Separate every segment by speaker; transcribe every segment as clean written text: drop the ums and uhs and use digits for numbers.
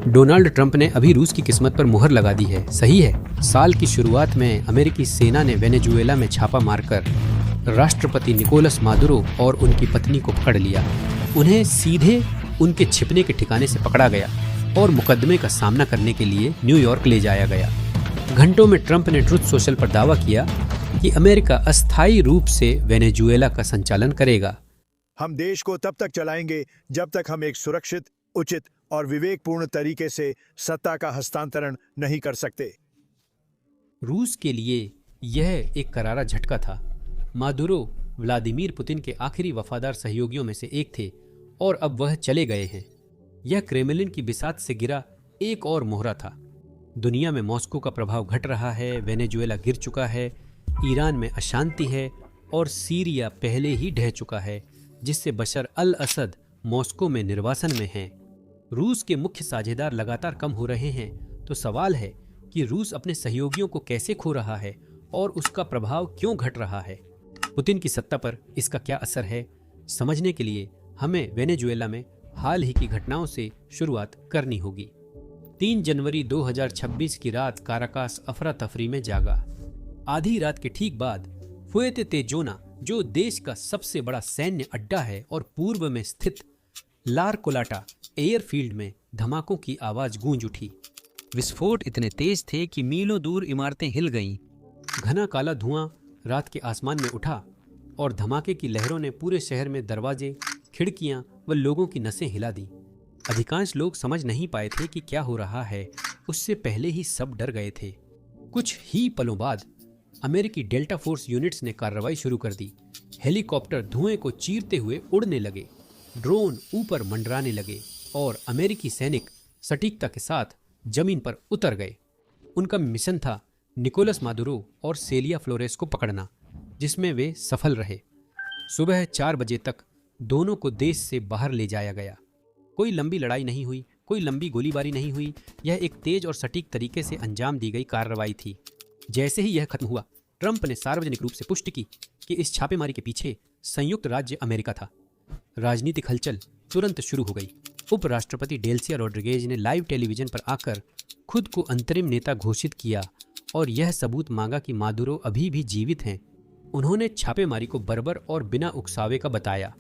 Speaker 1: Donald Trump ने अभी रूस की किस्मत पर मुहर लगा दी है, सही है। साल की शुरुआत में अमेरिकी सेना ने वेनेजुएला में छापा मारकर राष्ट्रपति निकोलस मादुरो और उनकी पत्नी को पकड़ लिया। उन्हें सीधे उनके छिपने के ठिकाने से पकड़ा गया और मुकदमे का सामना करने के लिए न्यूयॉर्क ले जाया गया। घंटों में ट्रंप ने ट्रुथ सोशल पर दावा किया कि अमेरिका अस्थायी रूप से वेनेजुएला का संचालन करेगा।
Speaker 2: हम देश को तब तक चलाएंगे जब तक हम एक सुरक्षित, उचित और विवेकपूर्ण तरीके से सत्ता का हस्तांतरण नहीं कर सकते।
Speaker 1: रूस के लिए यह एक करारा झटका था। मादुरो व्लादिमीर पुतिन के आखिरी वफादार सहयोगियों में से एक थे और अब वह चले गए हैं। यह क्रेमलिन की बिसात से गिरा एक और मोहरा था। दुनिया में मॉस्को का प्रभाव घट रहा है, वेनेजुएला गिर चुका है, ईरान में अशांति है और सीरिया पहले ही ढह चुका है, जिससे बशर अल असद मॉस्को में निर्वासन में हैं। रूस के मुख्य साझेदार लगातार कम हो रहे हैं, तो सवाल है कि रूस अपने सहयोगियों को कैसे खो रहा है और उसका प्रभाव क्यों घट रहा है। पुतिन की सत्ता पर इसका क्या असर है, समझने के लिए हमें वेनेजुएला में हाल ही की घटनाओं से शुरुआत करनी होगी। 3 जनवरी 2026 की रात काराकास अफरा तफरी में जागा। आधी रात के ठीक बाद फुएते तेजोना, जो देश का सबसे बड़ा सैन्य अड्डा है, और पूर्व में स्थित लारकोलाटा एयरफील्ड में धमाकों की आवाज गूंज उठी।
Speaker 3: विस्फोट इतने तेज थे कि मीलों दूर इमारतें हिल गईं।
Speaker 1: घना काला धुआं रात के आसमान में उठा और धमाके की लहरों ने पूरे शहर में दरवाजे, खिड़कियां व लोगों की नसें हिला दी। अधिकांश लोग समझ नहीं पाए थे कि क्या हो रहा है, उससे पहले ही सब डर गए थे। कुछ ही पलों बाद अमेरिकी डेल्टा फोर्स यूनिट्स ने कार्रवाई शुरू कर दी। हेलीकॉप्टर धुएं को चीरते हुए उड़ने लगे, ड्रोन ऊपर मंडराने लगे और अमेरिकी सैनिक सटीकता के साथ जमीन पर उतर गए। उनका मिशन था निकोलस मादुरो और सेलिया फ्लोरेस को पकड़ना, जिसमें वे सफल रहे। सुबह 4 बजे तक दोनों को देश से बाहर ले जाया गया। कोई लंबी लड़ाई नहीं हुई, कोई लंबी गोलीबारी नहीं हुई। यह एक तेज और सटीक तरीके से अंजाम दी गई कार्रवाई थी। जैसे ही यह खत्म हुआ, ट्रंप ने सार्वजनिक रूप से पुष्टि की कि इस छापेमारी के पीछे संयुक्त राज्य अमेरिका था। राजनीतिक हलचल तुरंत शुरू हो गई। उपराष्ट्रपति डेल्सिया रोड्रिगेज ने लाइव टेलीविजन पर आकर खुद को अंतरिम नेता घोषित किया और यह सबूत मांगा कि मादुरो अभी भी जीवित हैं। उन्होंने छापेमारी को बर्बर और बिना उकसावे का बताया।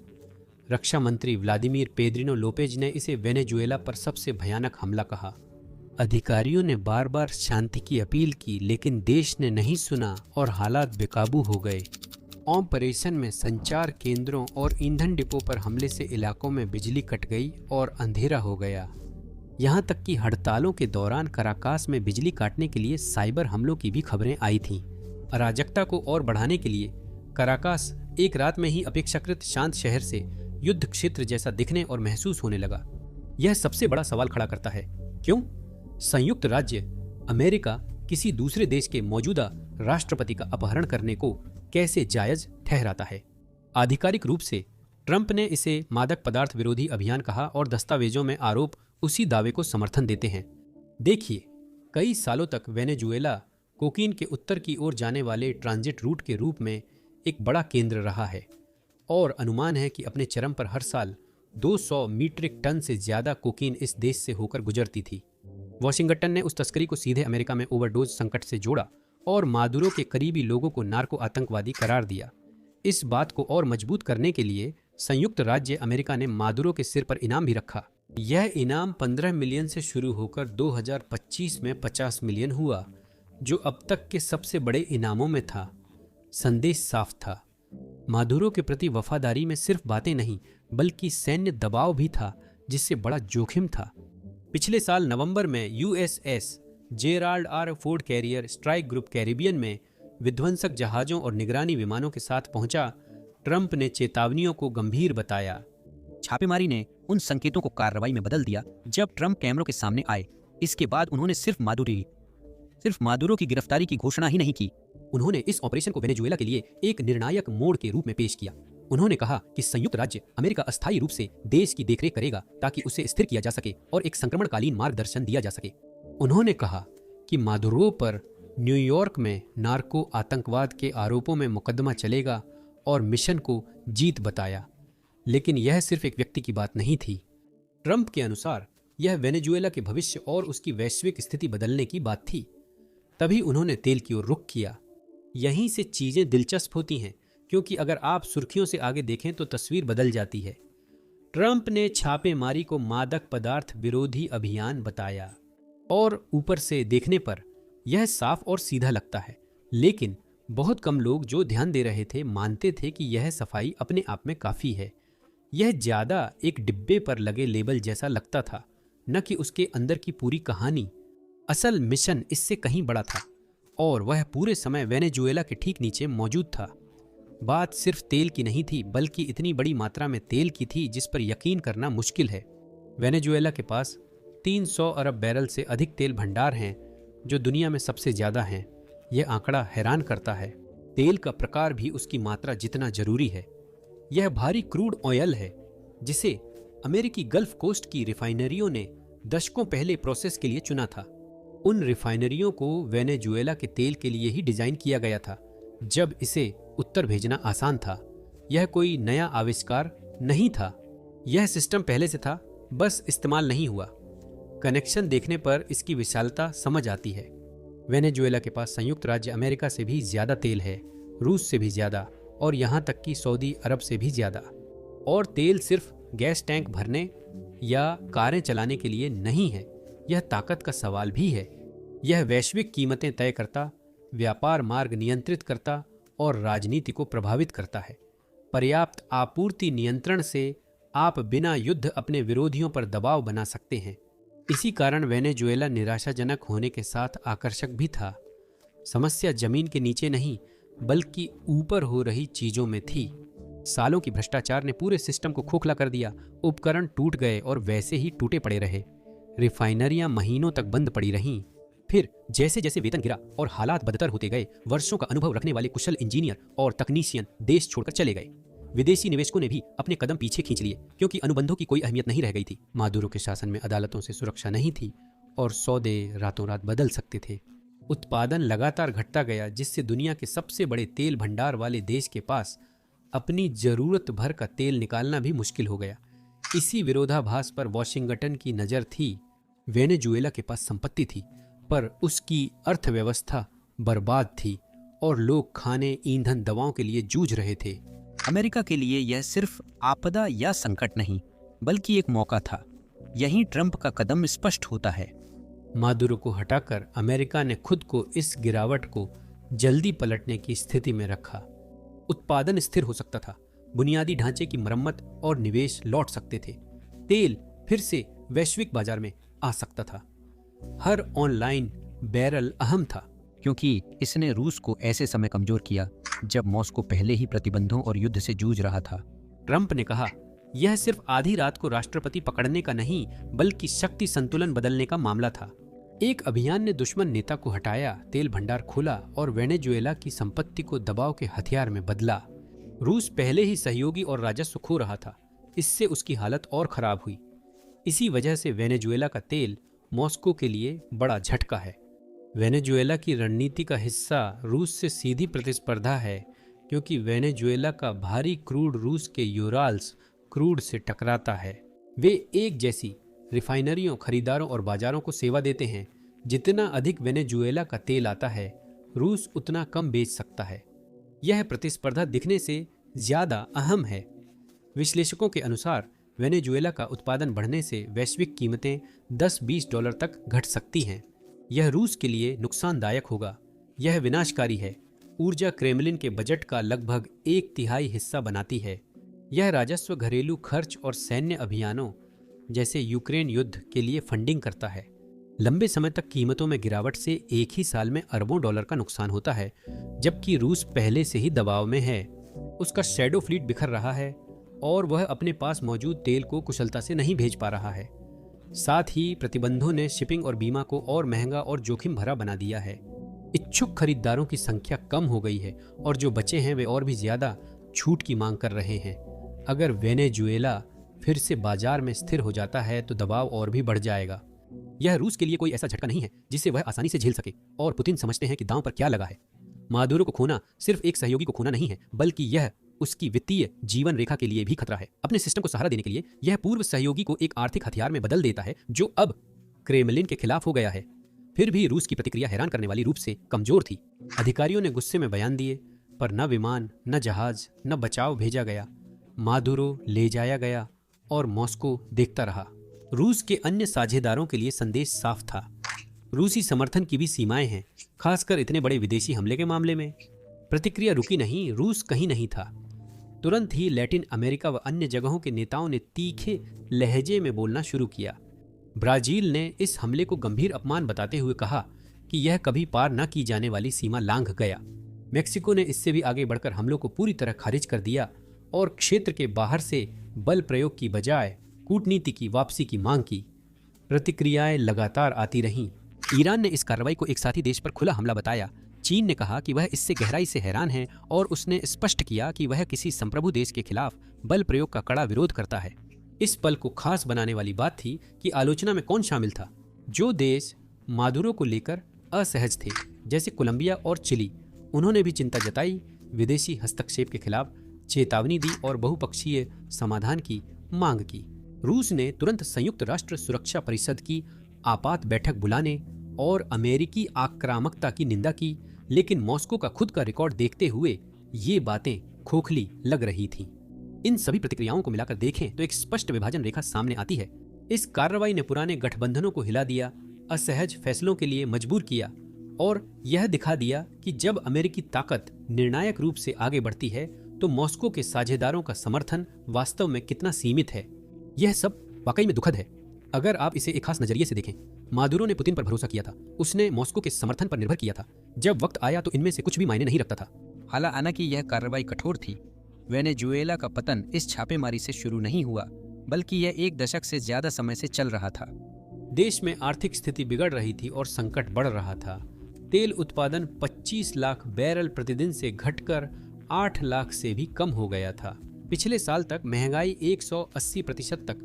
Speaker 1: रक्षा मंत्री व्लादिमीर पेद्रिनो लोपेज ने इसे वेनेजुएला पर सबसे भयानक हमला कहा। अधिकारियों ने बार बार शांति की अपील की, लेकिन देश ने नहीं सुना और हालात बेकाबू हो गए। ऑपरेशन में संचार केंद्रों और ईंधन डिपो पर हमले से इलाकों में बिजली कट गई और अंधेरा हो गया। यहाँ तक कि हड़तालों के दौरान काराकास में बिजली काटने के लिए साइबर हमलों की भी खबरें आई थीं। अराजकता को और बढ़ाने के लिए काराकास एक रात में ही अपेक्षाकृत शांत शहर से युद्ध क्षेत्र जैसा दिखने और महसूस होने लगा। यह सबसे बड़ा सवाल खड़ा करता है, क्यों संयुक्त राज्य अमेरिका किसी दूसरे देश के मौजूदा राष्ट्रपति का अपहरण करने को कैसे जायज ठहराता है। आधिकारिक रूप से ट्रंप ने इसे मादक पदार्थ विरोधी अभियान कहा और दस्तावेजों में आरोप उसी दावे को समर्थन देते हैं। देखिए, कई सालों तक वेनेजुएला कोकीन के उत्तर की ओर जाने वाले ट्रांजिट रूट के रूप में एक बड़ा केंद्र रहा है और अनुमान है कि अपने चरम पर हर साल 200 मीट्रिक टन से ज्यादा कोकीन इस देश से होकर गुजरती थी। वॉशिंगटन ने उस तस्करी को सीधे अमेरिका में ओवरडोज संकट से जोड़ा और मादुरो के करीबी लोगों को नार्को आतंकवादी करार दिया। इस बात को और मजबूत करने के लिए संयुक्त राज्य अमेरिका ने मादुरो के सिर पर इनाम भी रखा। यह इनाम 15 मिलियन से शुरू होकर 2025 में 50 मिलियन हुआ, जो अब तक के सबसे बड़े इनामों में था। संदेश साफ था, मादुरो के प्रति वफादारी में सिर्फ बातें नहीं बल्कि सैन्य दबाव भी था, जिससे बड़ा जोखिम था। पिछले साल नवंबर में USS Gerald R Ford carrier strike group Caribbean में विध्वंसक जहाज़ों और निगरानी विमानों के साथ पहुंचा। ट्रंप ने चेतावनियों को गंभीर बताया।
Speaker 3: छापेमारी ने उन संकेतों को कार्रवाई में बदल दिया जब ट्रंप कैमरों के सामने आए। इसके बाद उन्होंने सिर्फ मादुरो की गिरफ्तारी की घोषणा ही नहीं की।
Speaker 1: उन्होंने इस ऑपरेशन को वेनेजुएला के लिए एक निर्णायक मोड़ के रूप में पेश किया। उन्होंने कहा कि संयुक्त राज्य अमेरिका अस्थायी रूप से देश की देखरेख करेगा ताकि उसे स्थिर किया जा सके और एक संक्रमणकालीन मार्गदर्शन दिया जा सके। उन्होंने कहा कि मादुरो पर न्यूयॉर्क में नार्को आतंकवाद के आरोपों में मुकदमा चलेगा और मिशन को जीत बताया। लेकिन यह सिर्फ एक व्यक्ति की बात नहीं थी। ट्रंप के अनुसार यह वेनेजुएला के भविष्य और उसकी वैश्विक स्थिति बदलने की बात थी। तभी उन्होंने तेल की ओर रुख किया। यहीं से चीजें दिलचस्प होती हैं, क्योंकि अगर आप सुर्खियों से आगे देखें तो तस्वीर बदल जाती है। ट्रंप ने छापेमारी को मादक पदार्थ विरोधी अभियान बताया और ऊपर से देखने पर यह साफ और सीधा लगता है, लेकिन बहुत कम लोग जो ध्यान दे रहे थे मानते थे कि यह सफाई अपने आप में काफी है। यह ज्यादा एक डिब्बे पर लगे लेबल जैसा लगता था, न कि उसके अंदर की पूरी कहानी। असल मिशन इससे कहीं बड़ा था और वह पूरे समय वेनेजुएला के ठीक नीचे मौजूद था। बात सिर्फ तेल की नहीं थी, बल्कि इतनी बड़ी मात्रा में तेल की थी जिस पर यकीन करना मुश्किल है। वेनेजुएला के पास 300 अरब बैरल से अधिक तेल भंडार हैं, जो दुनिया में सबसे ज्यादा हैं। यह आंकड़ा हैरान करता है। तेल का प्रकार भी उसकी मात्रा जितना जरूरी है। यह भारी क्रूड ऑयल है, जिसे अमेरिकी गल्फ कोस्ट की रिफाइनरियों ने दशकों पहले प्रोसेस के लिए चुना था। उन रिफाइनरियों को वेनेजुएला के तेल के लिए ही डिजाइन किया गया था, जब इसे उत्तर भेजना आसान था। यह कोई नया आविष्कार नहीं था, यह सिस्टम पहले से था, बस इस्तेमाल नहीं हुआ। कनेक्शन देखने पर इसकी विशालता समझ आती है। वेनेजुएला के पास संयुक्त राज्य अमेरिका से भी ज्यादा तेल है, रूस से भी ज्यादा, और यहां तक कि सऊदी अरब से भी ज्यादा। और तेल सिर्फ गैस टैंक भरने या कारें चलाने के लिए नहीं है, यह ताकत का सवाल भी है। यह वैश्विक कीमतें तय करता, व्यापार मार्ग नियंत्रित करता और राजनीति को प्रभावित करता है। पर्याप्त आपूर्ति नियंत्रण से आप बिना युद्ध अपने विरोधियों पर दबाव बना सकते हैं। इसी कारण वेनेजुएला निराशाजनक होने के साथ आकर्षक भी था। समस्या जमीन के नीचे नहीं, बल्कि ऊपर हो रही चीजों में थी। सालों की भ्रष्टाचार ने पूरे सिस्टम को खोखला कर दिया। उपकरण टूट गए और वैसे ही टूटे पड़े रहे। रिफाइनरियां महीनों तक बंद पड़ी रहीं। फिर जैसे जैसे वेतन गिरा और हालात बदतर होते गए, वर्षों का अनुभव रखने वाले कुशल इंजीनियर और तकनीशियन देश छोड़कर चले गए। विदेशी निवेशकों ने भी अपने कदम पीछे खींच लिए, क्योंकि अनुबंधों की कोई अहमियत नहीं रह गई थी। मादुरो के शासन में अदालतों से सुरक्षा नहीं थी और सौदे रातों रात बदल सकते थे। उत्पादन लगातार घटता गया, जिससे दुनिया के सबसे बड़े तेल भंडार वाले देश के पास अपनी जरूरत भर का तेल निकालना भी मुश्किल हो गया। इसी विरोधाभास पर वॉशिंगटन की नजर थी। वेनेजुएला के पास संपत्ति थी, पर उसकी अर्थव्यवस्था बर्बाद थी और लोग खाने, ईंधन, दवाओं के लिए जूझ रहे थे।
Speaker 3: अमेरिका के लिए यह सिर्फ आपदा या संकट नहीं, बल्कि एक मौका था। यहीं ट्रंप का कदम स्पष्ट होता है।
Speaker 1: मादुरो को हटाकर अमेरिका ने खुद को इस गिरावट को जल्दी पलटने की स्थिति में रखा। उत्पादन स्थिर हो सकता था, बुनियादी ढांचे की मरम्मत और निवेश लौट सकते थे। तेल फिर से वैश्विक बाजार में आ सकता था। हर ऑनलाइन बैरल अहम था,
Speaker 3: क्योंकि इसने रूस को ऐसे समय कमजोर किया जब मॉस्को पहले ही प्रतिबंधों और युद्ध से जूझ रहा था।
Speaker 1: ट्रंप ने कहा, यह सिर्फ आधी रात को राष्ट्रपति पकड़ने का नहीं, बल्कि शक्ति संतुलन बदलने का मामला था। एक अभियान ने दुश्मन नेता को हटाया, तेल भंडार खोला और वेनेजुएला की संपत्ति को दबाव के हथियार में बदला। रूस पहले ही सहयोगी और राजस्व खो रहा था, इससे उसकी हालत और खराब हुई। इसी वजह से वेनेजुएला का तेल मॉस्को के लिए बड़ा झटका है। वेनेजुएला की रणनीति का हिस्सा रूस से सीधी प्रतिस्पर्धा है, क्योंकि वेनेजुएला का भारी क्रूड रूस के यूराल्स क्रूड से टकराता है। वे एक जैसी रिफाइनरियों, खरीदारों और बाजारों को सेवा देते हैं। जितना अधिक वेनेजुएला का तेल आता है, रूस उतना कम बेच सकता है। यह प्रतिस्पर्धा दिखने से ज्यादा अहम है। विश्लेषकों के अनुसार वेनेजुएला का उत्पादन बढ़ने से वैश्विक कीमतें 10-20 डॉलर तक घट सकती हैं। यह रूस के लिए नुकसानदायक होगा। यह विनाशकारी है। ऊर्जा क्रेमलिन के बजट का लगभग 1/3 हिस्सा बनाती है। यह राजस्व घरेलू खर्च और सैन्य अभियानों जैसे यूक्रेन युद्ध के लिए फंडिंग करता है। लंबे समय तक कीमतों में गिरावट से एक ही साल में अरबों डॉलर का नुकसान होता है, जबकि रूस पहले से ही दबाव में है। उसका शैडो फ्लीट बिखर रहा है और वह अपने पास मौजूद तेल को कुशलता से नहीं भेज पा रहा है। साथ ही प्रतिबंधों ने शिपिंग और बीमा को और महंगा और जोखिम भरा बना दिया है। इच्छुक खरीदारों की संख्या कम हो गई है और जो बचे हैं वे और भी ज्यादा छूट की मांग कर रहे हैं। अगर वेनेजुएला फिर से बाजार में स्थिर हो जाता है तो दबाव और भी बढ़ जाएगा। यह रूस के लिए कोई ऐसा झटका नहीं है जिसे वह आसानी से झेल सके, और पुतिन समझते हैं कि दांव पर क्या लगा है। मादुरो को खोना सिर्फ एक सहयोगी को खोना नहीं है, बल्कि यह उसकी वित्तीय जीवन रेखा के लिए भी खतरा है। अपने सिस्टम को सहारा देने के लिए यह पूर्व सहयोगी को एक आर्थिक हथियार में बदल देता है जो अब क्रेमलिन के खिलाफ हो गया है। फिर भी रूस की प्रतिक्रिया हैरान करने वाली रूप से कमजोर थी। अधिकारियों ने गुस्से में बयान दिए, पर न विमान, न जहाज, न बचाव भेजा गया। मादुरो ले जाया गया और मॉस्को देखता रहा। रूस के अन्य साझेदारों के लिए संदेश साफ था। रूसी समर्थन की भी सीमाएं हैं, खासकर इतने बड़े विदेशी हमले के मामले में। प्रतिक्रिया रुकी नहीं, रूस कहीं नहीं था। तुरंत ही लैटिन अमेरिका व अन्य जगहों के नेताओं ने तीखे लहजे में बोलना शुरू किया। ब्राजील ने इस हमले को गंभीर अपमान बताते हुए कहा कि यह कभी पार न की जाने वाली सीमा लांघ गया। मेक्सिको ने इससे भी आगे बढ़कर हमलों को पूरी तरह खारिज कर दिया और क्षेत्र के बाहर से बल प्रयोग की बजाय कूटनीति की वापसी की मांग की। प्रतिक्रियाएं लगातार आती रहीं। ईरान ने इस कार्रवाई को एक साथी देश पर खुला हमला बताया। चीन ने कहा कि वह इससे गहराई से हैरान है और उसने स्पष्ट किया कि वह किसी संप्रभु देश के खिलाफ बल प्रयोग का कड़ा विरोध करता है। इस पल को खास बनाने वाली बात थी कि आलोचना में कौन शामिल था। जो देश मादुरो को लेकर असहज थे, जैसे कोलंबिया और चिली, उन्होंने भी चिंता जताई, विदेशी हस्तक्षेप के खिलाफ चेतावनी दी और बहुपक्षीय समाधान की मांग की। रूस ने तुरंत संयुक्त राष्ट्र सुरक्षा परिषद की आपात बैठक बुलाने और अमेरिकी आक्रामकता की निंदा की, लेकिन मॉस्को का खुद का रिकॉर्ड देखते हुए ये बातें खोखली लग रही थीं। इन सभी प्रतिक्रियाओं को मिलाकर देखें तो एक स्पष्ट विभाजन रेखा सामने आती है। इस कार्रवाई ने पुराने गठबंधनों को हिला दिया, असहज फैसलों के लिए मजबूर किया और यह दिखा दिया कि जब अमेरिकी ताकत निर्णायक रूप से आगे बढ़ती है तो मॉस्को के साझेदारों का समर्थन वास्तव में कितना सीमित है। यह सब वाकई में दुखद है। अगर आप इसे एक खास नजरिए से देखें, मादुरो ने पुतिन पर भरोसा किया था, उसने मॉस्को के समर्थन पर निर्भर किया था। जब वक्त आया तो इनमें से कुछ भी मायने नहीं रखता था।
Speaker 3: हालांकि यह कार्रवाई कठोर थी। वेनेजुएला का पतन इस छापेमारी से शुरू नहीं हुआ, बल्कि यह एक दशक से ज्यादा समय से चल रहा था।
Speaker 1: देश में आर्थिक स्थिति बिगड़ रही थी और संकट बढ़ रहा था। तेल उत्पादन 25 लाख बैरल प्रतिदिन से घटकर 8 लाख से भी कम हो गया था। पिछले साल तक महंगाई 180% तक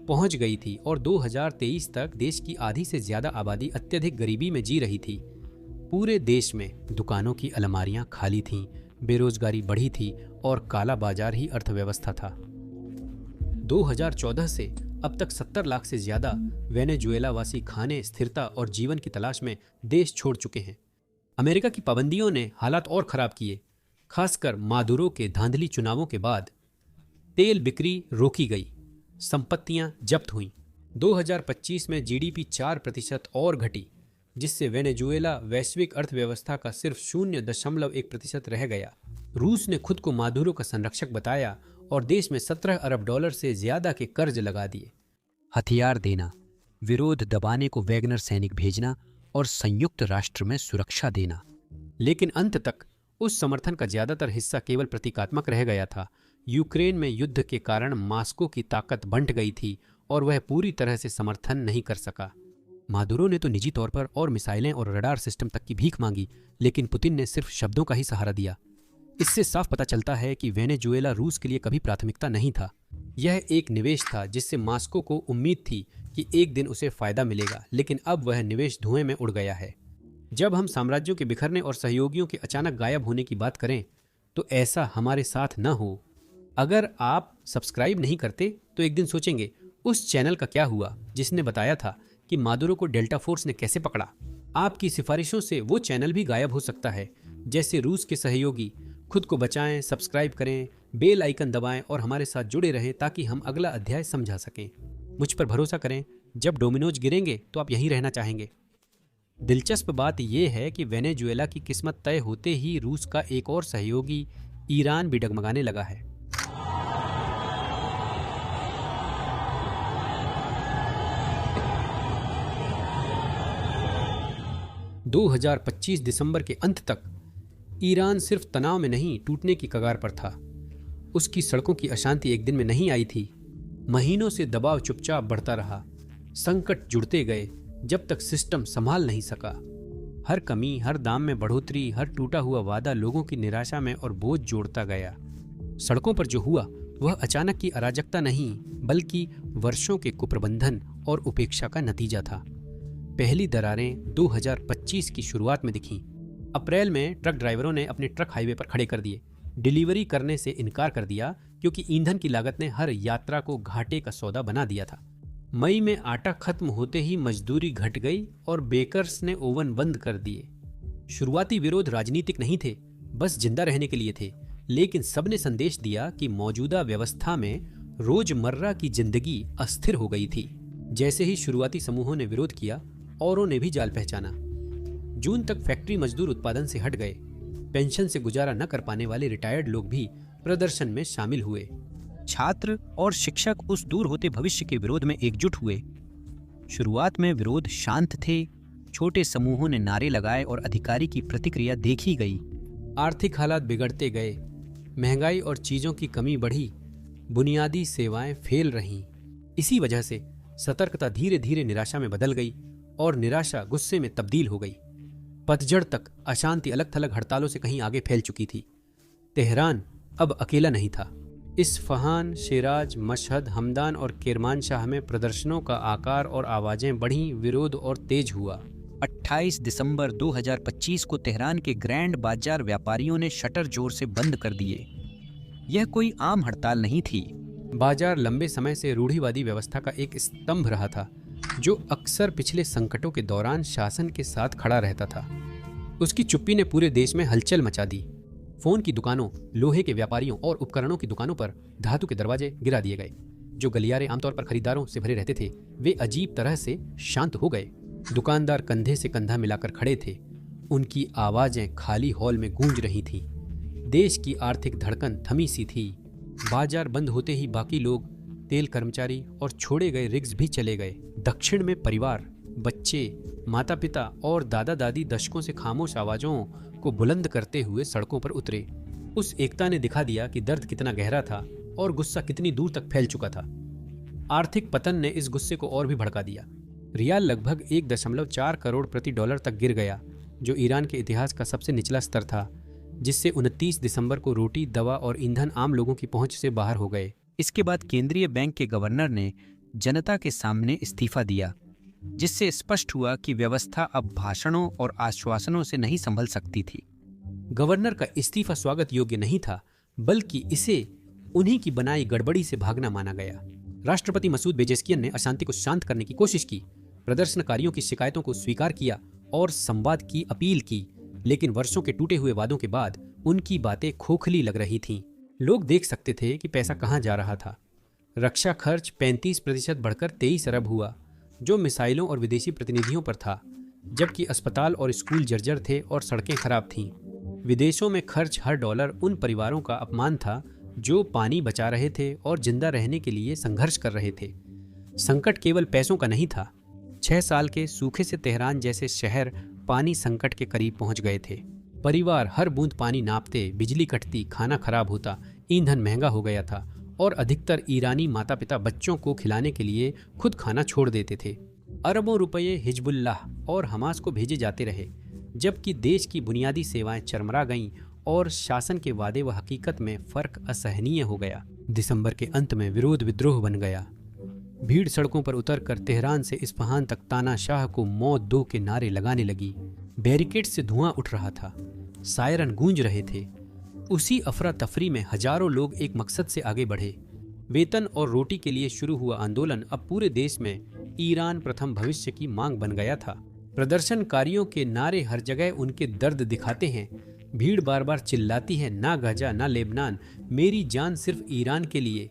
Speaker 1: पहुंच गई थी और 2023 तक देश की आधी से ज्यादा आबादी अत्यधिक गरीबी में जी रही थी। पूरे देश में दुकानों की अलमारियां खाली थीं, बेरोजगारी बढ़ी थी और काला बाजार ही अर्थव्यवस्था था। 2014 से अब तक 70 लाख से ज्यादा वेनेजुएला वासी खाने, स्थिरता और जीवन की तलाश में देश छोड़ चुके हैं। अमेरिका की पाबंदियों ने हालात और खराब किए, खासकर मादुरो के धांधली चुनावों के बाद। तेल बिक्री रोकी गई, संपत्तियां जब्त हुईं। 2025 में जीडीपी 4% और घटी, जिससे वेनेजुएला वैश्विक अर्थव्यवस्था का सिर्फ 0.1% रह गया। रूस ने खुद को मादुरो का संरक्षक बताया और देश में $17 अरब से ज्यादा के कर्ज लगा दिए।
Speaker 3: हथियार देना, विरोध दबाने को वैगनर सैनिक भेजना और संयुक्त राष्ट्र में सुरक्षा देना।
Speaker 1: लेकिन अंत तक उस समर्थन का ज्यादातर हिस्सा केवल प्रतीकात्मक रह गया था। यूक्रेन में युद्ध के कारण मॉस्को की ताकत बंट गई थी और वह पूरी तरह से समर्थन नहीं कर सका। मादुरो ने तो निजी तौर पर और मिसाइलें और रडार सिस्टम तक की भीख मांगी, लेकिन पुतिन ने सिर्फ शब्दों का ही सहारा दिया। इससे साफ पता चलता है कि वेनेजुएला रूस के लिए कभी प्राथमिकता नहीं था। यह एक निवेश था जिससे मॉस्को को उम्मीद थी कि एक दिन उसे फायदा मिलेगा, लेकिन अब वह निवेश धुएं में उड़ गया है। जब हम साम्राज्यों के बिखरने और सहयोगियों के अचानक गायब होने की बात करें तो ऐसा हमारे साथ न हो। अगर आप सब्सक्राइब नहीं करते तो एक दिन सोचेंगे उस चैनल का क्या हुआ जिसने बताया था कि मादुरो को डेल्टा फोर्स ने कैसे पकड़ा। आपकी सिफारिशों से वो चैनल भी गायब हो सकता है। जैसे रूस के सहयोगी, खुद को बचाएं, सब्सक्राइब करें, बेल आइकन दबाएं और हमारे साथ जुड़े रहें ताकि हम अगला अध्याय समझा सकें। मुझ पर भरोसा करें, जब डोमिनोज गिरेंगे तो आप यहीं रहना चाहेंगे। दिलचस्प बात यह है कि वेनेजुएला की किस्मत तय होते ही रूस का एक और सहयोगी ईरान भी डगमगाने लगा है। – 2025 दिसंबर के अंत तक ईरान सिर्फ तनाव में नहीं, टूटने की कगार पर था। उसकी सड़कों की अशांति एक दिन में नहीं आई थी। महीनों से दबाव चुपचाप बढ़ता रहा। संकट जुड़ते गए जब तक सिस्टम संभाल नहीं सका। हर कमी, हर दाम में बढ़ोतरी, हर टूटा हुआ वादा लोगों की निराशा में और बोझ जोड़ता गया। सड़कों पर जो हुआ वह अचानक की अराजकता नहीं, बल्कि वर्षों के कुप्रबंधन और उपेक्षा का नतीजा था। पहली दरारें 2025 की शुरुआत में दिखीं। अप्रैल में ट्रक ड्राइवरों ने अपने ट्रक हाईवे पर खड़े कर दिए। डिलीवरी करने से इनकार कर दिया क्योंकि ईंधन की लागत ने हर यात्रा को घाटे का सौदा बना दिया था। मई में आटा खत्म होते ही मजदूरी घट गई और बेकर्स ने ओवन बंद कर दिए। शुरुआती विरोध राजनीतिक नहीं थे, बस जिंदा रहने के लिए थे, लेकिन सबने संदेश दिया कि मौजूदा व्यवस्था में रोजमर्रा की जिंदगी अस्थिर हो गई थी। जैसे ही शुरुआती समूहों ने विरोध किया, औरों ने भी जाल पहचाना। जून तक फैक्ट्री मजदूर उत्पादन से हट गए। पेंशन से गुजारा न कर पाने वाले रिटायर्ड लोग भी प्रदर्शन में शामिल हुए।
Speaker 3: छात्र और शिक्षक उस दूर होते भविष्य के विरोध में एकजुट हुए। शुरुआत में विरोध शांत थे, छोटे समूहों ने नारे लगाए और अधिकारी की प्रतिक्रिया देखी गई।
Speaker 1: आर्थिक हालात बिगड़ते गए, महंगाई और चीजों की कमी बढ़ी, बुनियादी सेवाएं फेल रहीं। इसी वजह से सतर्कता धीरे धीरे निराशा में बदल गई और निराशा गुस्से में तब्दील हो गई। पतझड़ तक अशांति अलग थलग हड़तालों से कहीं आगे फैल चुकी थी। तेहरान अब अकेला नहीं था। इस्फहान, शिराज, मशहद, हमदान और किरमानशाह में प्रदर्शनों का आकार और आवाजें बढ़ीं, विरोध और तेज हुआ।
Speaker 3: 28 दिसंबर 2025 को तेहरान के ग्रैंड बाजार व्यापारियों ने शटर जोर से बंद कर दिए। यह कोई आम हड़ताल नहीं थी।
Speaker 1: बाजार लंबे समय से रूढ़िवादी व्यवस्था का एक स्तंभ रहा था, जो अक्सर पिछले संकटों के दौरान शासन के साथ खड़ा रहता था। उसकी चुप्पी ने पूरे देश में हलचल मचा दी। फोन की दुकानों, लोहे के व्यापारियों और उपकरणों की दुकानों पर धातु के दरवाजे गिरा दिए गए। जो गलियारे आमतौर पर खरीदारों से भरे रहते थे, वे अजीब तरह से शांत हो गए। दुकानदार कंधे से कंधा मिलाकर खड़े थे। उनकी आवाजें खाली हॉल में गूंज रही थीं। देश की आर्थिक धड़कन थमी सी थी। बाजार बंद होते ही बाकी लोग, तेल कर्मचारी और छोड़े गए रिग्स भी चले गए। दक्षिण में परिवार, बच्चे, माता पिता और दादा दादी दशकों से खामोश आवाजों को बुलंद करते हुए सड़कों पर उतरे। उस एकता ने दिखा दिया कि दर्द कितना गहरा था और गुस्सा कितनी दूर तक फैल चुका था। आर्थिक पतन ने इस गुस्से को और भी भड़का दिया। रियाल लगभग 1.4 करोड़ प्रति डॉलर तक गिर गया, जो ईरान के इतिहास का सबसे निचला स्तर था, जिससे 29 दिसंबर को रोटी, दवा और ईंधन आम लोगों की पहुंच से बाहर हो गए।
Speaker 3: इसके बाद केंद्रीय बैंक के गवर्नर ने जनता के सामने इस्तीफा दिया, जिससे स्पष्ट हुआ कि व्यवस्था अब भाषणों और आश्वासनों से नहीं संभल सकती थी।
Speaker 1: गवर्नर का इस्तीफा स्वागत योग्य नहीं था, बल्कि इसे उन्हीं की बनाई गड़बड़ी से भागना माना गया। राष्ट्रपति मसूद पेजेस्कियन ने अशांति को शांत करने की कोशिश की, प्रदर्शनकारियों की शिकायतों को स्वीकार किया और संवाद की अपील की, लेकिन वर्षों के टूटे हुए वादों के बाद उनकी बातें खोखली लग रही थीं। लोग देख सकते थे कि पैसा कहां जा रहा था। रक्षा खर्च 35% बढ़कर 23 अरब हुआ, जो मिसाइलों और विदेशी प्रतिनिधियों पर था, जबकि अस्पताल और स्कूल जर्जर थे और सड़कें खराब थीं। विदेशों में खर्च हर डॉलर उन परिवारों का अपमान था जो पानी बचा रहे थे और जिंदा रहने के लिए संघर्ष कर रहे थे। संकट केवल पैसों का नहीं था। 6 साल के सूखे से तेहरान जैसे शहर पानी संकट के करीब पहुंच गए थे। परिवार हर बूंद पानी नापते, बिजली कटती, खाना खराब होता, ईंधन महंगा हो गया था और अधिकतर ईरानी माता पिता बच्चों को खिलाने के लिए खुद खाना छोड़ देते थे। अरबों रुपये हिजबुल्लाह और हमास को भेजे जाते रहे, जबकि देश की बुनियादी सेवाएं चरमरा गईं और शासन के वादे व हकीकत में फर्क असहनीय हो गया। दिसंबर के अंत में विरोध विद्रोह बन गया। भीड़ सड़कों पर उतरकर तेहरान से इस्फहान तक तानाशाह को मौत दो के नारे लगाने लगी। बैरिकेड से धुआं उठ रहा था, सायरन गूंज रहे थे। उसी अफरा तफरी में हजारों लोग एक मकसद से आगे बढ़े। वेतन और रोटी के लिए शुरू हुआ आंदोलन अब पूरे देश में ईरान प्रथम भविष्य की मांग बन गया था। प्रदर्शनकारियों के नारे हर जगह उनके दर्द दिखाते हैं। भीड़ बार बार चिल्लाती है, ना गाजा ना लेबनान, मेरी जान सिर्फ ईरान के लिए।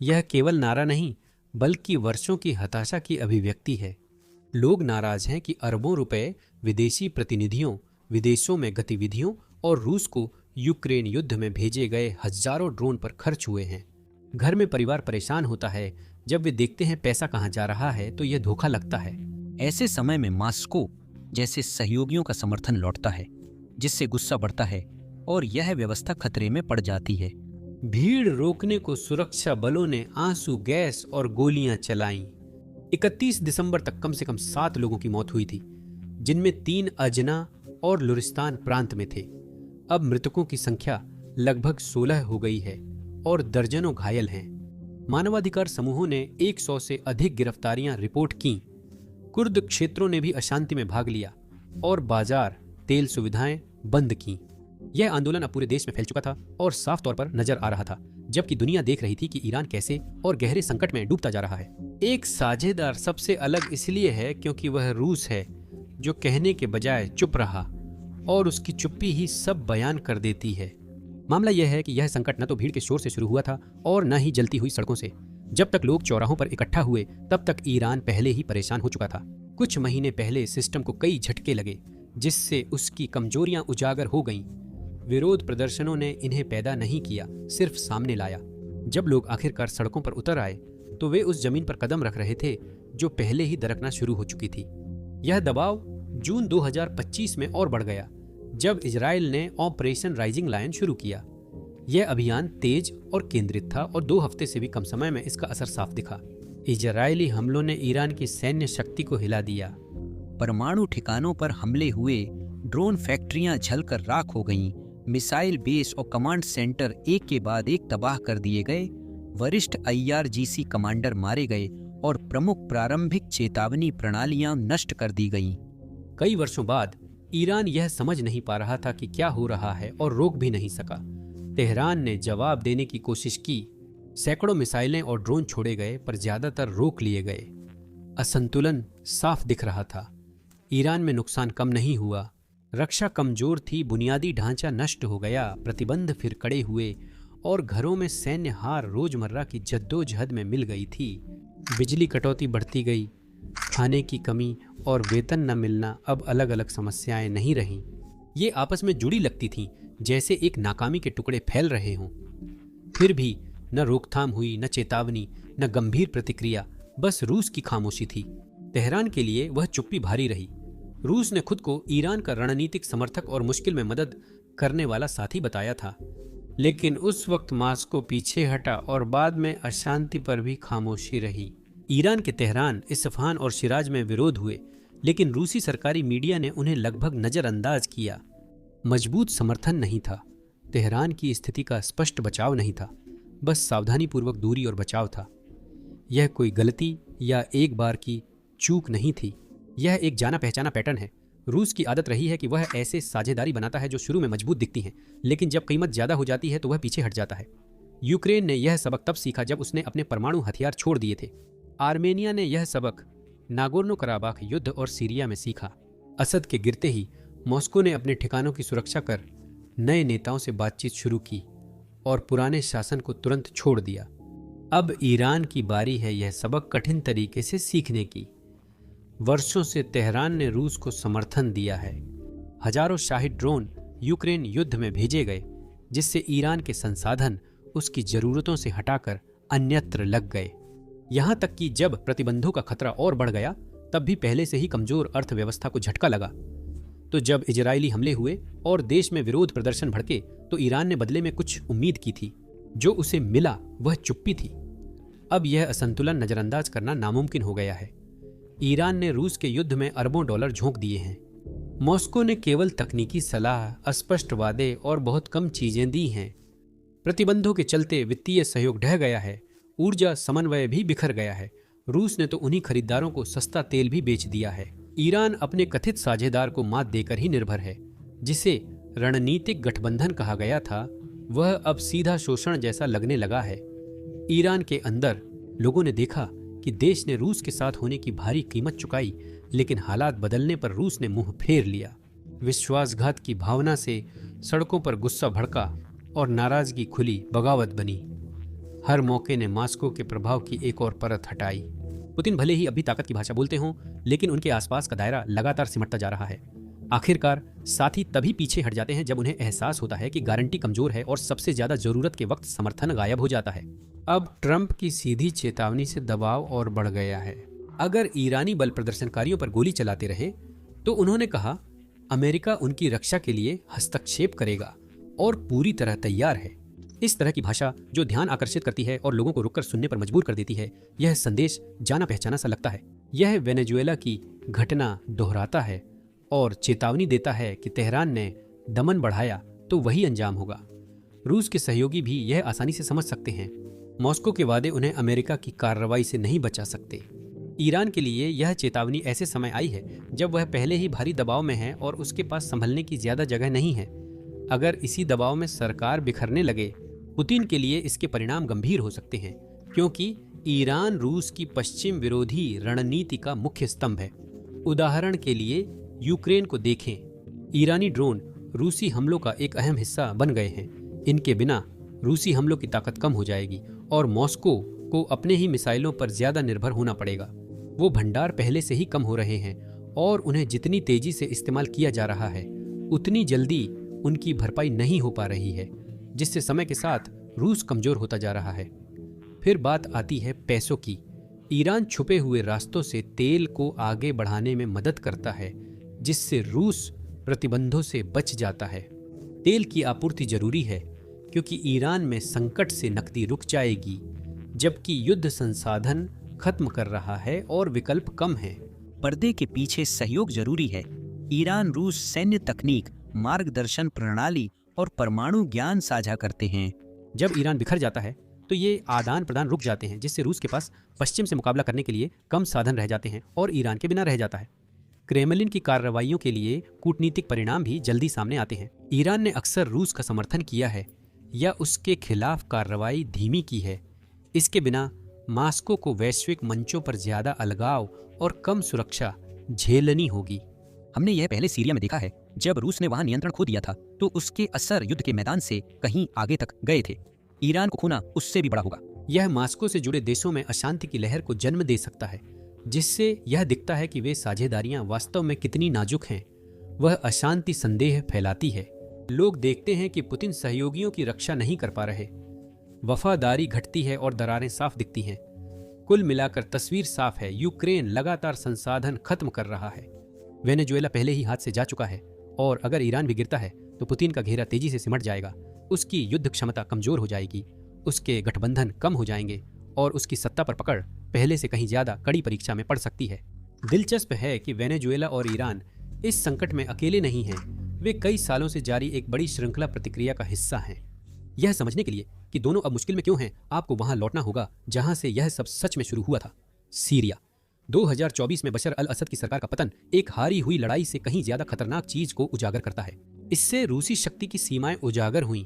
Speaker 1: यह केवल नारा नहीं, बल्कि वर्षों की हताशा की अभिव्यक्ति है। लोग नाराज हैं कि अरबों रुपए विदेशी प्रतिनिधियों, विदेशों में गतिविधियों और रूस को यूक्रेन युद्ध में भेजे गए हजारों ड्रोन पर खर्च हुए हैं। घर में परिवार परेशान होता है जब वे देखते हैं पैसा कहां जा रहा है, तो यह धोखा लगता है।
Speaker 3: ऐसे समय में मॉस्को जैसे सहयोगियों का समर्थन लौटता है, जिससे गुस्सा बढ़ता है और यह व्यवस्था खतरे में पड़ जाती है।
Speaker 1: भीड़ रोकने को सुरक्षा बलों ने आंसू गैस और गोलियां चलाईं। 31 दिसंबर तक कम से कम 7 लोगों की मौत हुई थी, जिनमें 3 अजना और लुरिस्तान प्रांत में थे। अब मृतकों की संख्या लगभग 16 हो गई है और दर्जनों घायल हैं। मानवाधिकार समूहों ने 100 से अधिक गिरफ्तारियां रिपोर्ट कीं। कुर्द क्षेत्रों ने भी अशांति में भाग लिया और बाजार, तेल सुविधाएं बंद कीं। यह आंदोलन अब पूरे देश में फैल चुका था और साफ तौर पर नजर आ रहा था, जबकि दुनिया देख रही थी कि ईरान कैसे और गहरे संकट में डूबता जा रहा है। एक साझेदार सबसे अलग इसलिए है क्योंकि वह रूस है, जो कहने के बजाय चुप रहा, और उसकी चुप्पी ही सब बयान कर देती है। मामला यह है कि यह संकट न तो भीड़ के शोर से शुरू हुआ था और न ही जलती हुई सड़कों से। जब तक लोग चौराहों पर इकट्ठा हुए तब तक ईरान पहले ही परेशान हो चुका था। कुछ महीने पहले सिस्टम को कई झटके लगे, जिससे उसकी कमजोरियां उजागर हो गईं। विरोध प्रदर्शनों ने इन्हें पैदा नहीं किया, सिर्फ सामने लाया। जब लोग आखिरकार सड़कों पर उतर आए तो वे उस जमीन पर कदम रख रहे थे जो पहले ही दरकना शुरू हो चुकी थी। यह दबाव जून 2025 में और बढ़ गया, जब इजराइल ने ऑपरेशन राइजिंग लायन शुरू किया। यह अभियान तेज और केंद्रित था और 2 हफ्ते से भी कम समय में इसका असर साफ दिखा। इजरायली हमलों ने ईरान की सैन्य शक्ति को हिला दिया।
Speaker 3: परमाणु ठिकानों पर हमले हुए, ड्रोन फैक्ट्रियां जलकर राख हो गईं, मिसाइल बेस और कमांड सेंटर एक के बाद एक तबाह कर दिए गए, वरिष्ठ IRGC कमांडर मारे गए और प्रमुख प्रारंभिक चेतावनी प्रणालियां नष्ट कर दी गईं।
Speaker 1: कई वर्षों बाद ईरान यह समझ नहीं पा रहा था कि क्या हो रहा है और रोक भी नहीं सका। तेहरान ने जवाब देने की कोशिश की। सैकड़ों मिसाइलें और ड्रोन छोड़े गए, पर ज्यादातर रोक लिए गए। असंतुलन साफ दिख रहा था। ईरान में नुकसान कम नहीं हुआ, रक्षा कमजोर थी, बुनियादी ढांचा नष्ट हो गया, प्रतिबंध फिर कड़े हुए और घरों में सैन्य हार रोजमर्रा की जद्दोजहद में मिल गई थी। बिजली कटौती बढ़ती गई, खाने की कमी और वेतन न मिलना अब अलग अलग समस्याएं नहीं रहीं। ये आपस में जुड़ी लगती थीं, जैसे एक नाकामी के टुकड़े फैल रहे हों। फिर भी न रोकथाम हुई, न चेतावनी, न गंभीर प्रतिक्रिया, बस रूस की खामोशी थी। तेहरान के लिए वह चुप्पी भारी रही। रूस ने खुद को ईरान का रणनीतिक समर्थक और मुश्किल में मदद करने वाला साथी बताया था, लेकिन उस वक्त मास्को पीछे हटा और बाद में अशांति पर भी खामोशी रही। ईरान के तेहरान, इस्फहान और शिराज में विरोध हुए, लेकिन रूसी सरकारी मीडिया ने उन्हें लगभग नजरअंदाज किया। मजबूत समर्थन नहीं था, तेहरान की स्थिति का स्पष्ट बचाव नहीं था, बस सावधानीपूर्वक दूरी और बचाव था। यह कोई गलती या एक बार की चूक नहीं थी, यह एक जाना पहचाना पैटर्न है। रूस की आदत रही है कि वह ऐसे साझेदारी बनाता है जो शुरू में मजबूत दिखती हैं, लेकिन जब कीमत ज्यादा हो जाती है तो वह पीछे हट जाता है। यूक्रेन ने यह सबक तब सीखा जब उसने अपने परमाणु हथियार छोड़ दिए थे। आर्मेनिया ने यह सबक नागोर्नो कराबाख युद्ध और सीरिया में सीखा। असद के गिरते ही मॉस्को ने अपने ठिकानों की सुरक्षा कर नए नेताओं से बातचीत शुरू की और पुराने शासन को तुरंत छोड़ दिया। अब ईरान की बारी है यह सबक कठिन तरीके से सीखने की। वर्षों से तेहरान ने रूस को समर्थन दिया है। हजारों शाही ड्रोन यूक्रेन युद्ध में भेजे गए, जिससे ईरान के संसाधन उसकी जरूरतों से हटाकर अन्यत्र लग गए। यहां तक कि जब प्रतिबंधों का खतरा और बढ़ गया, तब भी पहले से ही कमजोर अर्थव्यवस्था को झटका लगा। तो जब इजरायली हमले हुए और देश में विरोध प्रदर्शन भड़के, तो ईरान ने बदले में कुछ उम्मीद की थी। जो उसे मिला वह चुप्पी थी। अब यह असंतुलन नजरअंदाज करना नामुमकिन हो गया है। ईरान ने रूस के युद्ध में अरबों डॉलर झोंक दिए हैं। मॉस्को ने केवल तकनीकी सलाह, अस्पष्ट वादे और बहुत कम चीजें दी हैं। प्रतिबंधों के चलते वित्तीय सहयोग ढह गया है, ऊर्जा समन्वय भी बिखर गया है। रूस ने तो उन्हीं खरीदारों को सस्ता तेल भी बेच दिया है। ईरान अपने कथित साझेदार को मात देकर ही निर्भर है। जिसे रणनीतिक गठबंधन कहा गया था, वह अब सीधा शोषण जैसा लगने लगा है। ईरान के अंदर लोगों ने देखा कि देश ने रूस के साथ होने की भारी कीमत चुकाई, लेकिन हालात बदलने पर रूस ने मुंह फेर लिया। विश्वासघात की भावना से सड़कों पर गुस्सा भड़का और नाराजगी खुली बगावत बनी। हर मौके ने मॉस्को के प्रभाव की एक और परत हटाई। पुतिन भले ही अभी ताकत की भाषा बोलते हों, लेकिन उनके आसपास का दायरा लगातार सिमटता जा रहा है। आखिरकार साथी तभी पीछे हट जाते हैं जब उन्हें एहसास होता है कि गारंटी कमजोर है और सबसे ज्यादा जरूरत के वक्त समर्थन गायब हो जाता है। अब ट्रंप की सीधी चेतावनी से दबाव और बढ़ गया है। अगर ईरानी बल प्रदर्शनकारियों पर गोली चलाते रहे तो उन्होंने कहा, अमेरिका उनकी रक्षा के लिए हस्तक्षेप करेगा और पूरी तरह तैयार है। इस तरह की भाषा जो ध्यान आकर्षित करती है और लोगों को रुककर सुनने पर मजबूर कर देती है, यह संदेश जाना पहचाना सा लगता है। यह वेनेजुएला की घटना दोहराता है और चेतावनी देता है कि तेहरान ने दमन बढ़ाया तो वही अंजाम होगा। रूस के सहयोगी भी यह आसानी से समझ सकते हैं। मॉस्को के वादे उन्हें अमेरिका की कार्रवाई से नहीं बचा सकते। ईरान के लिए यह चेतावनी ऐसे समय आई है जब वह पहले ही भारी दबाव में है और उसके पास संभलने की ज्यादा जगह नहीं है। अगर इसी दबाव में सरकार बिखरने लगे, पुतिन के लिए इसके परिणाम गंभीर हो सकते हैं, क्योंकि ईरान रूस की पश्चिम विरोधी रणनीति का मुख्य स्तंभ है। उदाहरण के लिए यूक्रेन को देखें। ईरानी ड्रोन रूसी हमलों का एक अहम हिस्सा बन गए हैं। इनके बिना रूसी हमलों की ताकत कम हो जाएगी और मॉस्को को अपने ही मिसाइलों पर ज्यादा निर्भर होना पड़ेगा। वो भंडार पहले से ही कम हो रहे हैं और उन्हें जितनी तेजी से इस्तेमाल किया जा रहा है, उतनी जल्दी उनकी भरपाई नहीं हो पा रही है, जिससे समय के साथ रूस कमजोर होता जा रहा है। फिर बात आती है पैसों की। ईरान छुपे हुए रास्तों से तेल को आगे बढ़ाने में मदद करता है, जिससे रूस प्रतिबंधों से बच जाता है। तेल की आपूर्ति जरूरी है क्योंकि ईरान में संकट से नकदी रुक जाएगी, जबकि युद्ध संसाधन खत्म कर रहा है और विकल्प कम है।
Speaker 3: पर्दे के पीछे सहयोग जरूरी है। ईरान रूस सैन्य तकनीक, मार्गदर्शन प्रणाली और परमाणु ज्ञान साझा करते हैं।
Speaker 1: जब ईरान बिखर जाता है तो ये आदान प्रदान रुक जाते हैं, जिससे रूस के पास पश्चिम से मुकाबला करने के लिए कम साधन रह जाते हैं और ईरान के बिना रह जाता है। क्रेमलिन की कार्रवाइयों के लिए कूटनीतिक परिणाम भी जल्दी सामने आते हैं। ईरान ने अक्सर रूस का समर्थन किया है या उसके खिलाफ कार्रवाई धीमी की है। इसके बिना मॉस्को को वैश्विक मंचों पर ज्यादा अलगाव और कम सुरक्षा झेलनी होगी।
Speaker 3: हमने यह पहले सीरिया में देखा है। जब रूस ने वहां नियंत्रण खो दिया था तो उसके असर युद्ध के मैदान से कहीं आगे तक गए थे। ईरान को खोना उससे भी बड़ा होगा।
Speaker 1: यह मॉस्को से जुड़े देशों में अशांति की लहर को जन्म दे सकता है, जिससे यह दिखता है कि वे साझेदारियां वास्तव में कितनी नाजुक हैं। वह अशांति संदेह फैलाती है। लोग देखते हैं कि पुतिन सहयोगियों की रक्षा नहीं कर पा रहे। वफादारी घटती है और दरारें साफ दिखती हैं। कुल मिलाकर तस्वीर साफ है। यूक्रेन लगातार संसाधन खत्म कर रहा है। वेनेजुएला पहले ही हाथ से जा चुका है और अगर ईरान भी गिरता है तो पुतिन का घेरा तेजी से सिमट जाएगा। उसकी युद्ध क्षमता कमजोर हो जाएगी, उसके गठबंधन कम हो जाएंगे और उसकी सत्ता पर पकड़ पहले से कहीं ज्यादा कड़ी परीक्षा में पड़ सकती है। दिलचस्प है कि वेनेजुएला और ईरान इस संकट में अकेले नहीं हैं। वे कई सालों से जारी एक बड़ी श्रृंखला प्रतिक्रिया का हिस्सा हैं। यह समझने के लिए कि दोनों अब मुश्किल में क्यों हैं, आपको वहां लौटना होगा जहां से यह सब सच में शुरू हुआ था। सीरिया। 2024 में बशर अल असद की सरकार का पतन एक हारी हुई लड़ाई से कहीं ज्यादा खतरनाक चीज को उजागर करता है। इससे रूसी शक्ति की सीमाएं उजागर हुईं,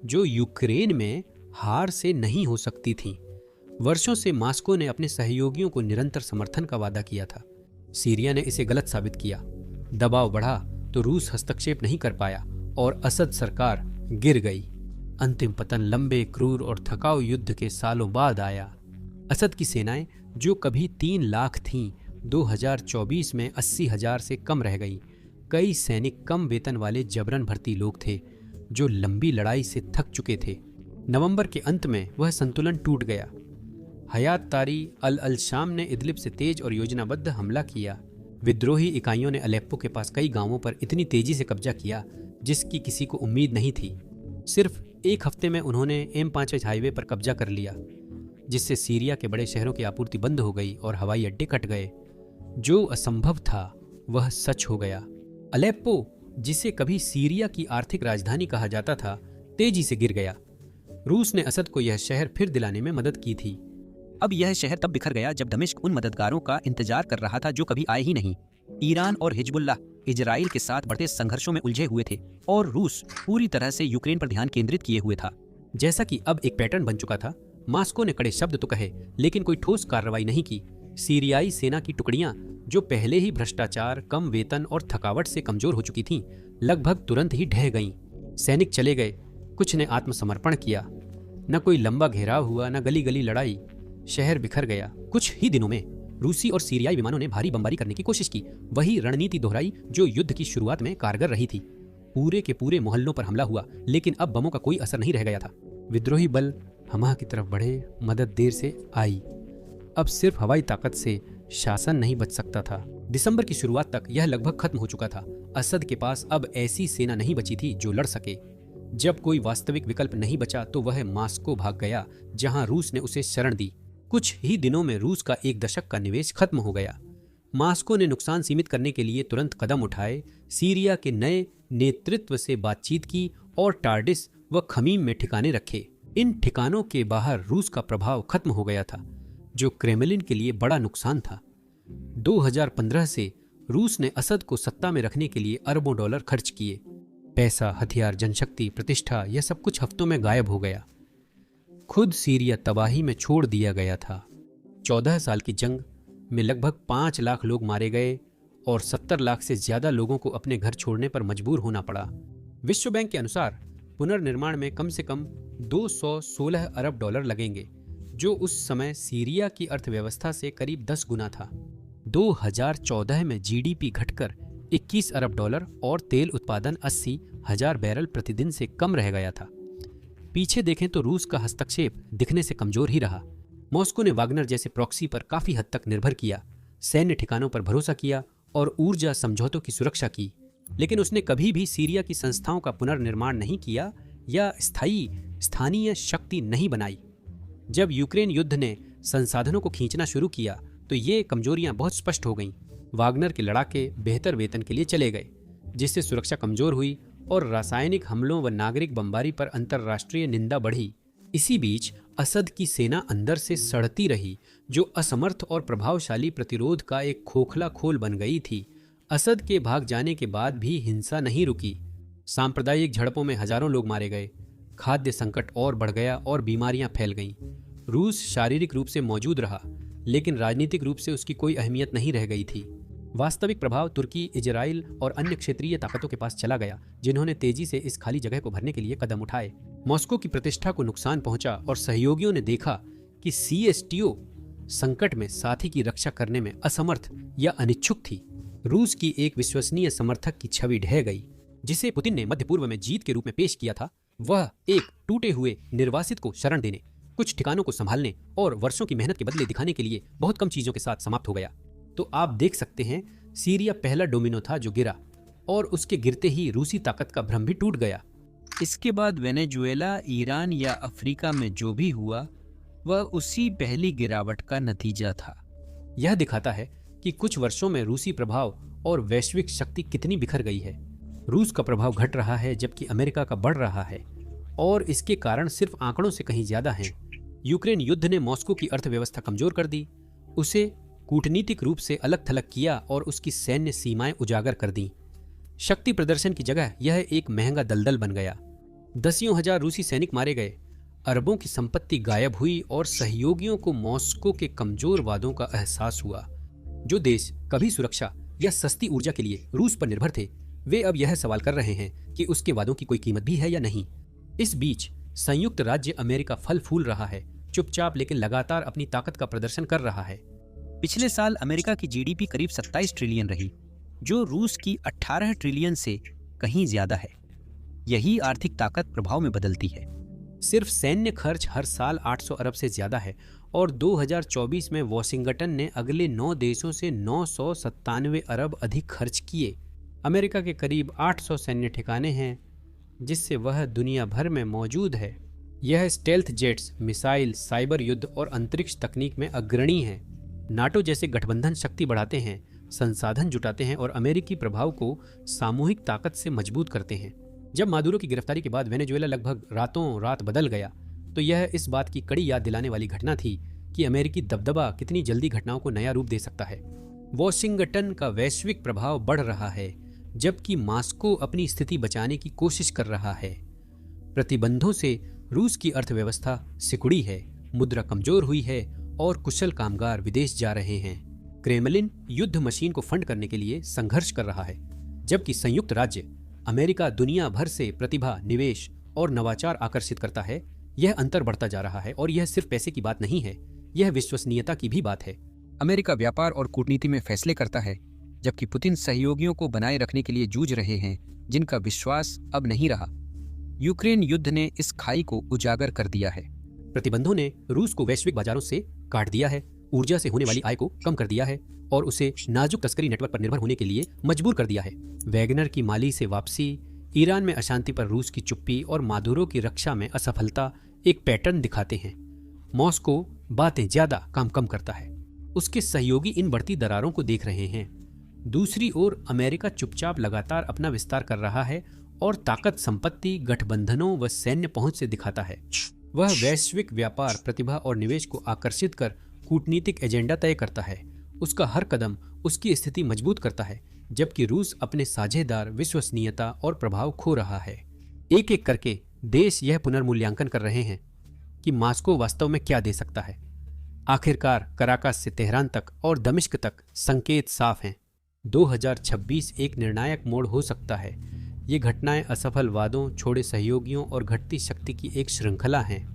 Speaker 1: जो यूक्रेन में हार से नहीं हो सकती थीं। वर्षों से मॉस्को ने अपने सहयोगियों को निरंतर समर्थन का वादा किया था। सीरिया ने इसे गलत साबित किया। दबाव बढ़ा तो रूस हस्तक्षेप नहीं कर पाया और असद सरकार गिर गई। अंतिम पतन लंबे, क्रूर और थकाऊ युद्ध के सालों बाद आया। असद की सेनाएं, जो कभी 3 लाख थीं, 2024 में 80,000 से कम रह गई। कई सैनिक कम वेतन वाले जबरन भर्ती लोग थे जो लंबी लड़ाई से थक चुके थे। नवंबर के अंत में वह संतुलन टूट गया। हयात तारी अल शाम ने इदलिब से तेज और योजनाबद्ध हमला किया। विद्रोही इकाइयों ने अलेप्पो के पास कई गांवों पर इतनी तेजी से कब्जा किया जिसकी किसी को उम्मीद नहीं थी। सिर्फ 1 हफ्ते में उन्होंने M5 हाईवे पर कब्जा कर लिया, जिससे सीरिया के बड़े शहरों की आपूर्ति बंद हो गई और हवाई अड्डे कट गए। जो असंभव था वह सच हो गया। अलेप्पो, जिसे कभी सीरिया की आर्थिक राजधानी कहा जाता था, तेजी से गिर गया। रूस ने असद को यह शहर फिर दिलाने में मदद की थी।
Speaker 3: अब यह शहर तब बिखर गया जब दमिश्क उन मददगारों का इंतजार कर रहा था जो कभी आए ही नहीं। ईरान और हिजबुल्लाह इजराइल के साथ बढ़ते संघर्षों में उलझे हुए थे और रूस पूरी तरह से यूक्रेन पर ध्यान केंद्रित किए हुए था।
Speaker 1: जैसा कि अब एक पैटर्न बन चुका था, मॉस्को ने कड़े शब्द तो कहे लेकिन कोई ठोस कार्रवाई नहीं की। सीरियाई सेना की टुकड़ियां, जो पहले ही भ्रष्टाचार, कम वेतन और थकावट से कमजोर हो चुकी थीं, लगभग तुरंत ही ढह गईं। सैनिक चले गए, कुछ ने आत्मसमर्पण किया। न कोई लंबा घेराव हुआ, न गली गली लड़ाई। शहर बिखर गया। कुछ ही दिनों में रूसी और सीरियाई विमानों ने भारी बमबारी करने की कोशिश की। वही रणनीति दोहराई जो युद्ध की शुरुआत में कारगर रही थी। पूरे के पूरे मोहल्लों पर हमला हुआ, लेकिन अब बमों का कोई असर नहीं रह गया था। विद्रोही बल हमा की तरफ बढ़े, मदद देर से आई। अब सिर्फ हवाई ताकत से शासन नहीं बच सकता था। दिसंबर की शुरुआत तक यह लगभग खत्म हो चुका था। असद के पास अब ऐसी सेना नहीं बची थी जो लड़ सके। जब कोई वास्तविक विकल्प नहीं बचा तो वह मॉस्को भाग गया, जहां रूस ने उसे शरण दी। कुछ ही दिनों में रूस का 1 दशक का निवेश खत्म हो गया। मॉस्को ने नुकसान सीमित करने के लिए तुरंत कदम उठाए, सीरिया के नए नेतृत्व से बातचीत की और टार्डिस व खमीम में ठिकाने रखे। इन ठिकानों के बाहर रूस का प्रभाव खत्म हो गया था, जो क्रेमलिन के लिए बड़ा नुकसान था। 2015 से रूस ने असद को सत्ता में रखने के लिए अरबों डॉलर खर्च किए। पैसा, हथियार, जनशक्ति, प्रतिष्ठा, यह सब कुछ हफ्तों में गायब हो गया। खुद सीरिया तबाही में छोड़ दिया गया था। 14 साल की जंग में लगभग 5 लाख लोग मारे गए और 70 लाख से ज्यादा लोगों को अपने घर छोड़ने पर मजबूर होना पड़ा। विश्व बैंक के अनुसार पुनर्निर्माण में कम से कम 216 अरब डॉलर लगेंगे, जो उस समय सीरिया की अर्थव्यवस्था से करीब 10 गुना था। 2014 में जीडीपी घटकर 21 अरब डॉलर और तेल उत्पादन 80,000 बैरल प्रतिदिन से कम रह गया था। पीछे देखें तो रूस का हस्तक्षेप दिखने से कमजोर ही रहा। मॉस्को ने वागनर जैसे प्रॉक्सी पर काफी हद तक निर्भर किया, सैन्य ठिकानों पर भरोसा किया और ऊर्जा समझौतों की सुरक्षा की, लेकिन उसने कभी भी सीरिया की संस्थाओं का पुनर्निर्माण नहीं किया या स्थानीय शक्ति नहीं बनाई। जब यूक्रेन युद्ध ने संसाधनों को खींचना शुरू किया तो ये कमजोरियां बहुत स्पष्ट हो गईं। वागनर के लड़ाके बेहतर वेतन के लिए चले गए, जिससे सुरक्षा कमजोर हुई और रासायनिक हमलों व नागरिक बमबारी पर अंतर्राष्ट्रीय निंदा बढ़ी। इसी बीच असद की सेना अंदर से सड़ती रही, जो असमर्थ और प्रभावशाली प्रतिरोध का एक खोखला खोल बन गई थी। असद के भाग जाने के बाद भी हिंसा नहीं रुकी। सांप्रदायिक झड़पों में हजारों लोग मारे गए, खाद्य संकट और बढ़ गया और बीमारियां फैल गईं। रूस शारीरिक रूप से मौजूद रहा, लेकिन राजनीतिक रूप से उसकी कोई अहमियत नहीं रह गई थी। वास्तविक प्रभाव तुर्की, इजराइल और अन्य क्षेत्रीय ताकतों के पास चला गया, जिन्होंने तेजी से इस खाली जगह को भरने के लिए कदम उठाए। मॉस्को की प्रतिष्ठा को नुकसान पहुंचा और सहयोगियों ने देखा कि सीएसटीओ संकट में साथी की रक्षा करने में असमर्थ या अनिच्छुक थी। रूस की एक विश्वसनीय समर्थक की छवि ढह गई, जिसे पुतिन ने मध्य पूर्व में जीत के रूप में पेश किया था। वह एक टूटे हुए निर्वासित को शरण देने, कुछ ठिकानों को संभालने और वर्षों की मेहनत के बदले दिखाने के लिए बहुत कम चीजों के साथ समाप्त हो गया। तो आप देख सकते हैं, सीरिया पहला डोमिनो था जो गिरा, और उसके गिरते ही रूसी ताकत का भ्रम भी टूट गया।
Speaker 3: इसके बाद वेनेजुएला, ईरान या अफ्रीका में जो भी हुआ वह उसी पहली गिरावट का नतीजा था।
Speaker 1: यह दिखाता है कि कुछ वर्षों में रूसी प्रभाव और वैश्विक शक्ति कितनी बिखर गई है। रूस का प्रभाव घट रहा है जबकि अमेरिका का बढ़ रहा है, और इसके कारण सिर्फ आंकड़ों से कहीं ज्यादा हैं। यूक्रेन युद्ध ने मॉस्को की अर्थव्यवस्था कमजोर कर दी, उसे कूटनीतिक रूप से अलग थलग किया और उसकी सैन्य सीमाएं उजागर कर दी। शक्ति प्रदर्शन की जगह यह एक महंगा दलदल बन गया। दसियों हजार रूसी सैनिक मारे गए, अरबों की संपत्ति गायब हुई और सहयोगियों को मॉस्को के कमजोर वादों का एहसास हुआ। जो देश कभी सुरक्षा या सस्ती ऊर्जा के लिए रूस पर निर्भर थे, वे अब यह सवाल कर रहे हैं कि उसके वादों की कोई कीमत भी है या नहीं। इस बीच संयुक्त राज्य अमेरिका फल फूल रहा है, चुपचाप लेकिन लगातार अपनी ताकत का प्रदर्शन कर रहा है।
Speaker 3: पिछले साल अमेरिका की जीडीपी करीब 27 ट्रिलियन रही, जो रूस की 18 ट्रिलियन से कहीं ज्यादा है। यही आर्थिक ताकत प्रभाव में बदलती है।
Speaker 1: सिर्फ सैन्य खर्च हर साल 800 अरब से ज्यादा है, और 2024 में वॉशिंगटन ने अगले 9 देशों से 997 अरब अधिक खर्च किए। अमेरिका के करीब 800 सैन्य ठिकाने हैं, जिससे वह दुनिया भर में मौजूद है। यह स्टेल्थ जेट्स, मिसाइल, साइबर युद्ध और अंतरिक्ष तकनीक में अग्रणी है। नाटो जैसे गठबंधन शक्ति बढ़ाते हैं, संसाधन जुटाते हैं और अमेरिकी प्रभाव को सामूहिक ताकत से मजबूत करते हैं। जब मादुरो की गिरफ्तारी के बाद वेनेजुएला लगभग रातों रात बदल गया, तो यह इस बात की कड़ी याद दिलाने वाली घटना थी कि अमेरिकी दबदबा कितनी जल्दी घटनाओं को नया रूप दे सकता है। वॉशिंगटन का वैश्विक प्रभाव बढ़ रहा है, जबकि मॉस्को अपनी स्थिति बचाने की कोशिश कर रहा है। प्रतिबंधों से रूस की अर्थव्यवस्था सिकुड़ी है, मुद्रा कमजोर हुई है और कुशल कामगार विदेश जा रहे हैं। क्रेमलिन युद्ध मशीन को फंड करने के लिए संघर्ष कर रहा है, जबकि संयुक्त राज्य अमेरिका दुनिया भर से प्रतिभा, निवेश और नवाचार आकर्षित करता है। यह अंतर बढ़ता जा रहा है, और यह सिर्फ पैसे की बात नहीं है, यह विश्वसनीयता की भी बात है।
Speaker 3: अमेरिका व्यापार और कूटनीति में फैसले करता है, जबकि पुतिन सहयोगियों को बनाए रखने के लिए जूझ रहे हैं, जिनका विश्वास अब नहीं रहा। यूक्रेन युद्ध ने इस खाई को उजागर कर दिया है।
Speaker 1: प्रतिबंधों ने रूस को वैश्विक बाजारों से काट दिया है, ऊर्जा से होने वाली आय को कम कर दिया है और उसे नाजुक तस्करी नेटवर्क पर निर्भर होने के लिए मजबूर कर दिया है। वैगनर की माली से वापसी, ईरान में अशांति पर रूस की चुप्पी और मादुरो की रक्षा में असफलता एक पैटर्न दिखाते हैं। मॉस्को बातें ज्यादा, काम कम करता है। उसके सहयोगी इन बढ़ती दरारों को देख रहे हैं। दूसरी ओर अमेरिका चुपचाप लगातार अपना विस्तार कर रहा है और ताकत, संपत्ति, गठबंधनों व सैन्य पहुंच से दिखाता है। वह वैश्विक व्यापार, प्रतिभा और निवेश को आकर्षित कर कूटनीतिक एजेंडा तय करता है। उसका हर कदम उसकी स्थिति मजबूत करता है, जबकि रूस अपने साझेदार, विश्वसनीयता और प्रभाव खो रहा है। एक एक करके देश यह पुनर्मूल्यांकन कर रहे हैं कि मास्को वास्तव में क्या दे सकता है। आखिरकार कराकास से तेहरान तक और दमिश्क तक संकेत साफ हैं। 2026 एक निर्णायक मोड़ हो सकता है। ये घटनाएं असफल वादों, छोड़े सहयोगियों और घटती शक्ति की एक श्रृंखला हैं।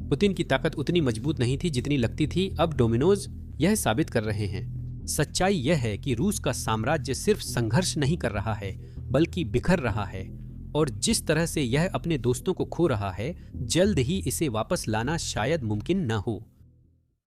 Speaker 1: पुतिन की ताकत उतनी मजबूत नहीं थी जितनी लगती थी। अब डोमिनोज यह साबित कर रहे हैं। सच्चाई यह है कि रूस का साम्राज्य सिर्फ संघर्ष नहीं कर रहा है, बल्कि बिखर रहा है। और जिस तरह से यह अपने दोस्तों को खो रहा है, जल्द ही इसे वापस लाना शायद मुमकिन न हो।